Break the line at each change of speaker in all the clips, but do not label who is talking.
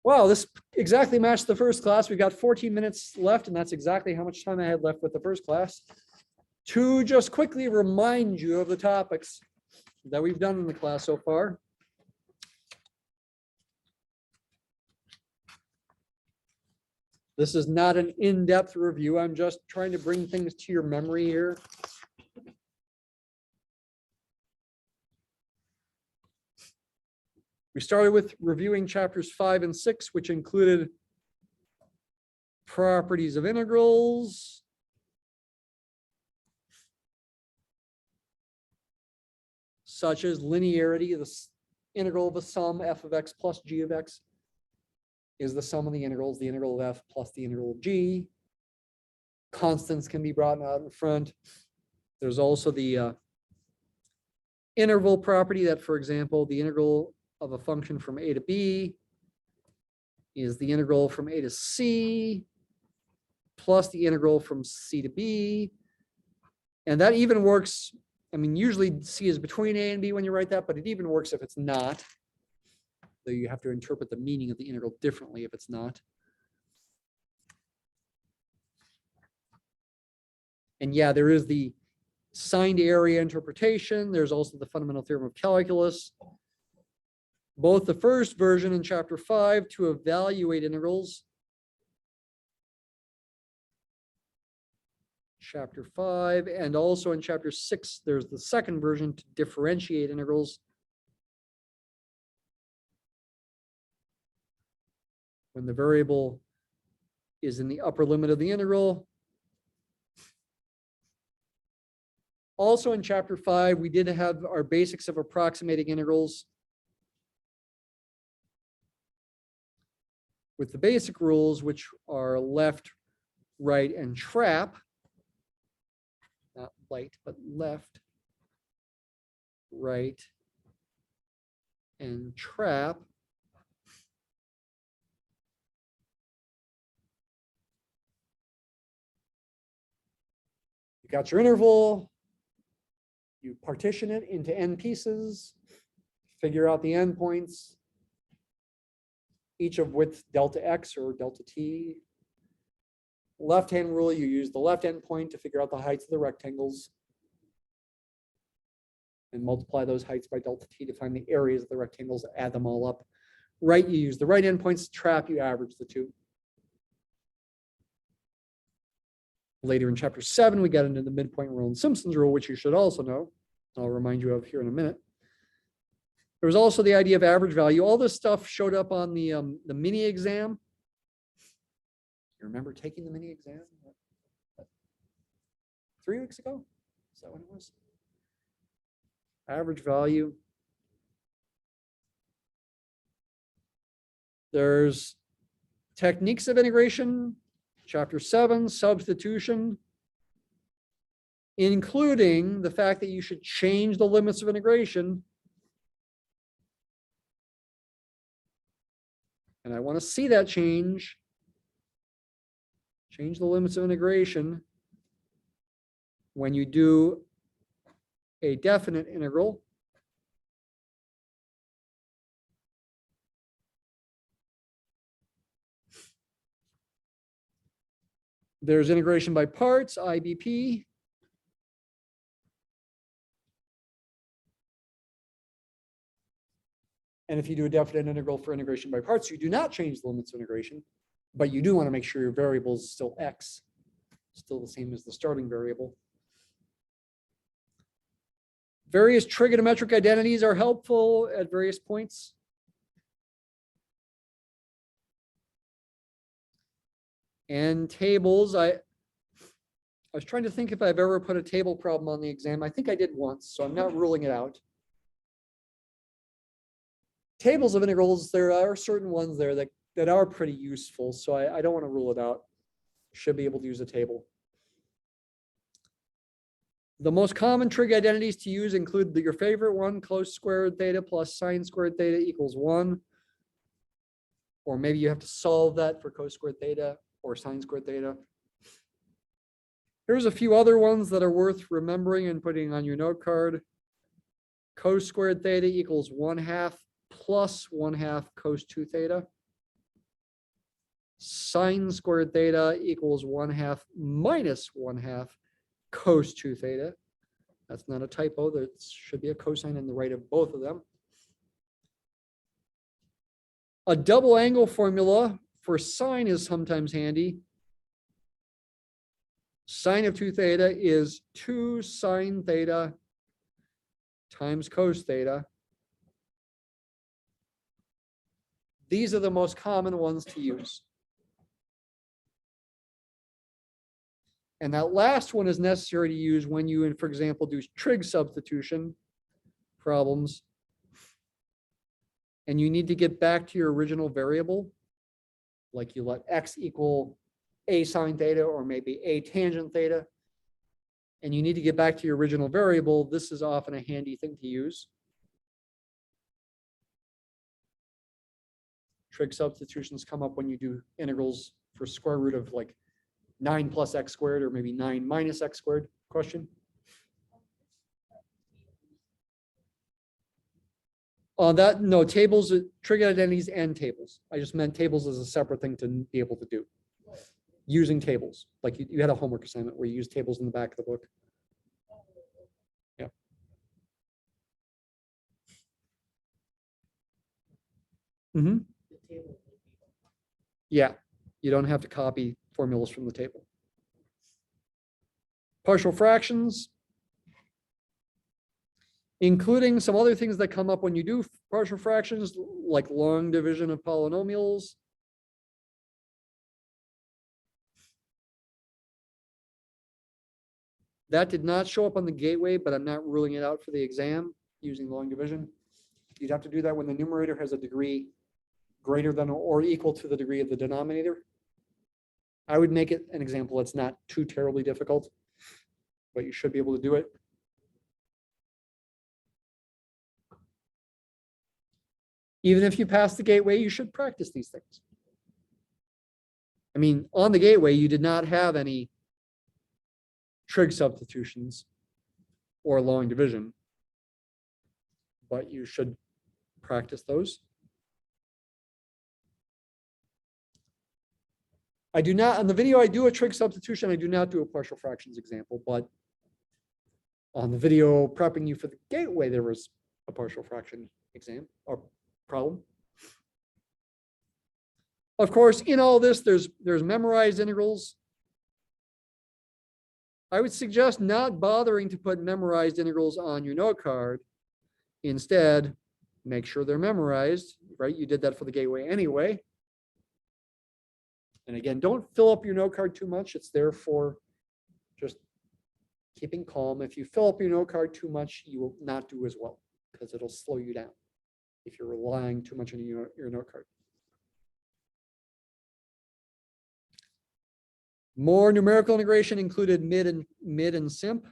Wow, this exactly matched the first class. We got 14 minutes left, and that's exactly how much time I had left with the first class. To just quickly remind you of the topics that we've done in the class so far. This is not an in-depth review. I'm just trying to bring things to your memory here. We started with reviewing chapters 5 and 6, which included properties of integrals, such as linearity. The integral of a sum f of x plus g of x is the sum of the integrals, the integral of f plus the integral of g. Constants can be brought out in front. There's also the interval property that, for example, the integral of a function from a to b is the integral from a to c plus the integral from c to b. And that even works. I mean, usually c is between a and b when you write that, but it even works if it's not. Though you have to interpret the meaning of the integral differently if it's not. And yeah, there is the signed area interpretation. There's also the fundamental theorem of calculus. Both the first version in chapter 5 to evaluate integrals. Chapter 5, and also in chapter 6, there's the second version to differentiate integrals. When the variable is in the upper limit of the integral. Also in chapter 5, we did have our basics of approximating integrals with the basic rules, which are left, right, and trap. Not light, but left, right, and trap. You got your interval. You partition it into n pieces, figure out the endpoints, each of width delta x or delta t. Left-hand rule, you use the left endpoint to figure out the heights of the rectangles and multiply those heights by delta t to find the areas of the rectangles, add them all up. Right, you use the right endpoints. Trap, you average the two. Later in chapter 7, we got into the midpoint rule and Simpson's rule, which you should also know. I'll remind you of here in a minute. There was also the idea of average value. All this stuff showed up on the mini exam. You remember taking the mini exam 3 weeks ago? Is that what it was? Average value. There's techniques of integration. Chapter 7, substitution, including the fact that you should change the limits of integration. And I want to see that change. Change the limits of integration when you do a definite integral. There's integration by parts, IBP. And if you do a definite integral for integration by parts, you do not change the limits of integration, but you do want to make sure your variable is still x, still the same as the starting variable. Various trigonometric identities are helpful at various points. And tables, I was trying to think if I've ever put a table problem on the exam. I think I did once, so I'm not ruling it out. Tables of integrals, there are certain ones there that are pretty useful, so I don't want to rule it out. Should be able to use a table. The most common trig identities to use include your favorite one, cos squared theta plus sine squared theta equals 1. Or maybe you have to solve that for cos squared theta or sine squared theta. Here's a few other ones that are worth remembering and putting on your note card. Cos squared theta equals 1/2 plus 1/2 cos 2 theta. sine squared theta equals 1/2 minus 1/2 cos 2 theta. That's not a typo. There should be a cosine in the right of both of them. A double angle formula for sine is sometimes handy. Sine of 2 theta is 2 sine theta times cos theta. These are the most common ones to use. And that last one is necessary to use when you, for example, do trig substitution problems. And you need to get back to your original variable, like you let x equal a sine theta or maybe a tangent theta. And you need to get back to your original variable. This is often a handy thing to use. Trig substitutions come up when you do integrals for square root of like 9 plus x squared or maybe 9 minus x squared. Question? No, tables, trig identities and tables. I just meant tables as a separate thing to be able to do. Using tables, like you had a homework assignment where you use tables in the back of the book. Yeah. Mm-hmm. Yeah, you don't have to copy formulas from the table. Partial fractions, including some other things that come up when you do partial fractions, like long division of polynomials. That did not show up on the gateway, but I'm not ruling it out for the exam using long division. You'd have to do that when the numerator has a degree greater than or equal to the degree of the denominator. I would make it an example that's not too terribly difficult, but you should be able to do it. Even if you pass the gateway, you should practice these things. I mean, on the gateway, you did not have any trig substitutions or long division, but you should practice those. I do not, on the video, I do a trig substitution. I do not do a partial fractions example, but on the video prepping you for the gateway, there was a partial fraction exam or problem. Of course, in all this, there's memorized integrals. I would suggest not bothering to put memorized integrals on your note card. Instead, make sure they're memorized, right? You did that for the gateway anyway. And again, don't fill up your note card too much. It's there for just keeping calm. If you fill up your note card too much, you will not do as well because it'll slow you down if you're relying too much on your note card. More numerical integration included mid and simp.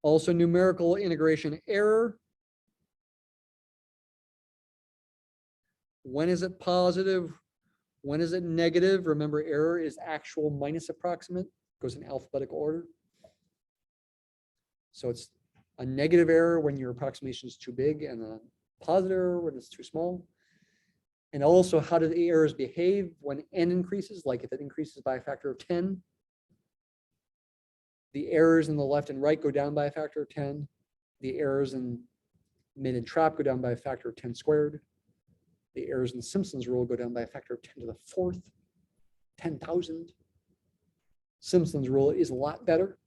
Also numerical integration error. When is it positive? When is it negative? Remember, error is actual minus approximate. Goes in alphabetical order. So it's a negative error when your approximation is too big and a positive error when it's too small. And also, how do the errors behave when n increases? Like if it increases by a factor of 10, the errors in the left and right go down by a factor of 10. The errors in mid and trap go down by a factor of 10 squared. The errors in Simpson's rule go down by a factor of 10 to the 4th, 10,000. Simpson's rule is a lot better.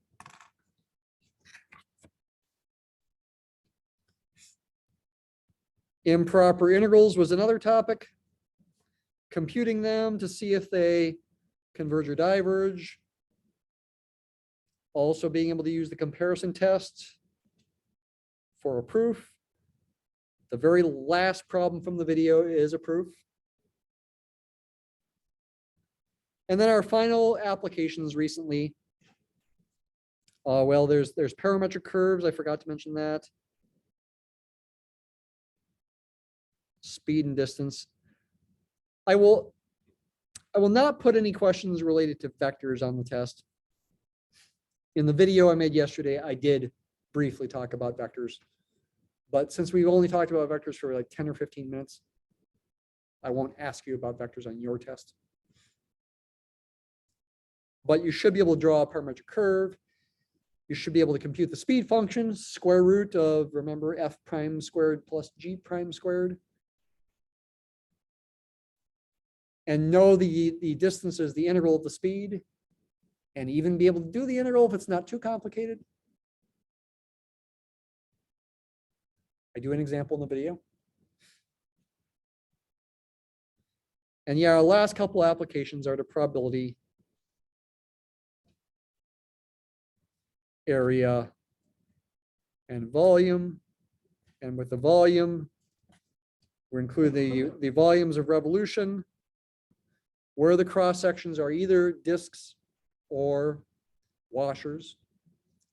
Improper integrals was another topic. Computing them to see if they converge or diverge. Also being able to use the comparison test for a proof. The very last problem from the video is a proof. And then our final applications recently. Well, there's parametric curves. I forgot to mention that. Speed and distance. I will not put any questions related to vectors on the test. In the video I made yesterday, I did briefly talk about vectors. But since we've only talked about vectors for like 10 or 15 minutes, I won't ask you about vectors on your test. But you should be able to draw a parametric curve. You should be able to compute the speed function, square root of, remember, f prime squared plus g prime squared. And know the distance is the integral of the speed. And even be able to do the integral if it's not too complicated. I do an example in the video. And yeah, our last couple applications are the probability, area, and volume. And with the volume, we include the volumes of revolution, where the cross sections are either disks or washers.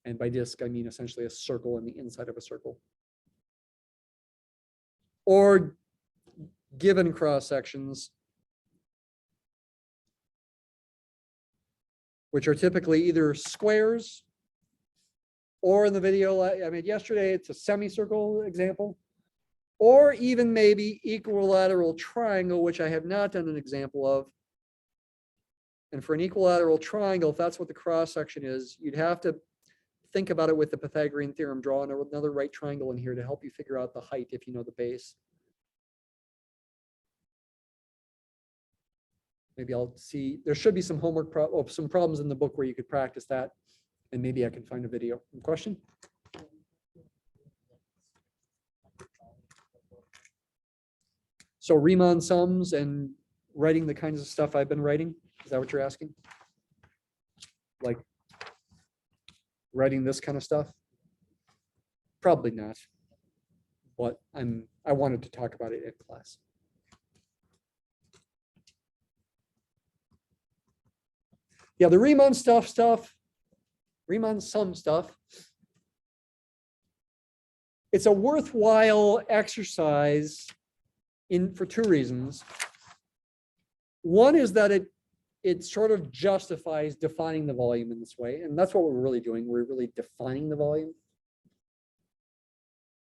And by disk, I mean essentially a circle in the inside of a circle. Or given cross sections, which are typically either squares, or in the video I made yesterday, it's a semicircle example, or even maybe equilateral triangle, which I have not done an example of. And for an equilateral triangle, if that's what the cross section is, you'd have to think about it with the Pythagorean theorem, draw another right triangle in here to help you figure out the height if you know the base. Maybe I'll see, there should be some homework, some problems in the book where you could practice that, and maybe I can find a video. Question? So Riemann sums and writing the kinds of stuff I've been writing, is that what you're asking? Like writing this kind of stuff? Probably not, but I wanted to talk about it in class. Yeah, the Riemann Riemann sum stuff. It's a worthwhile exercise for two reasons. One is that it sort of justifies defining the volume in this way, and that's what we're really doing. We're really defining the volume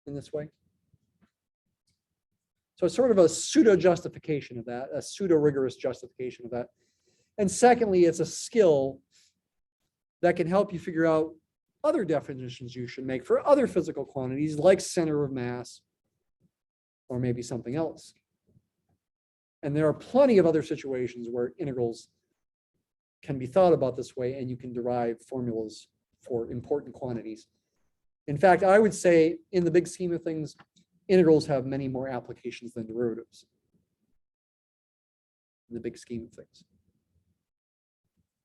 in this way. So it's sort of a pseudo justification of that, a pseudo rigorous justification of that. And secondly, it's a skill that can help you figure out other definitions you should make for other physical quantities like center of mass or maybe something else. And there are plenty of other situations where integrals can be thought about this way and you can derive formulas for important quantities. In fact, I would say in the big scheme of things, integrals have many more applications than derivatives in the big scheme of things.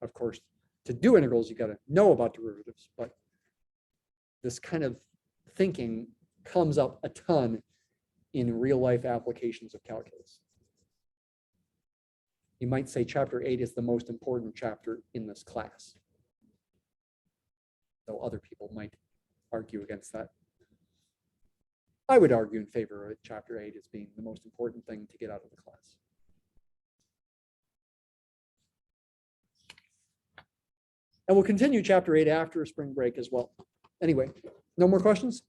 Of course, to do integrals, you got to know about derivatives, but this kind of thinking comes up a ton in real life applications of calculus. You might say chapter 8 is the most important chapter in this class, though other people might argue against that. I would argue in favor of chapter 8 as being the most important thing to get out of the class. And we'll continue chapter 8 after a spring break as well. Anyway, no more questions?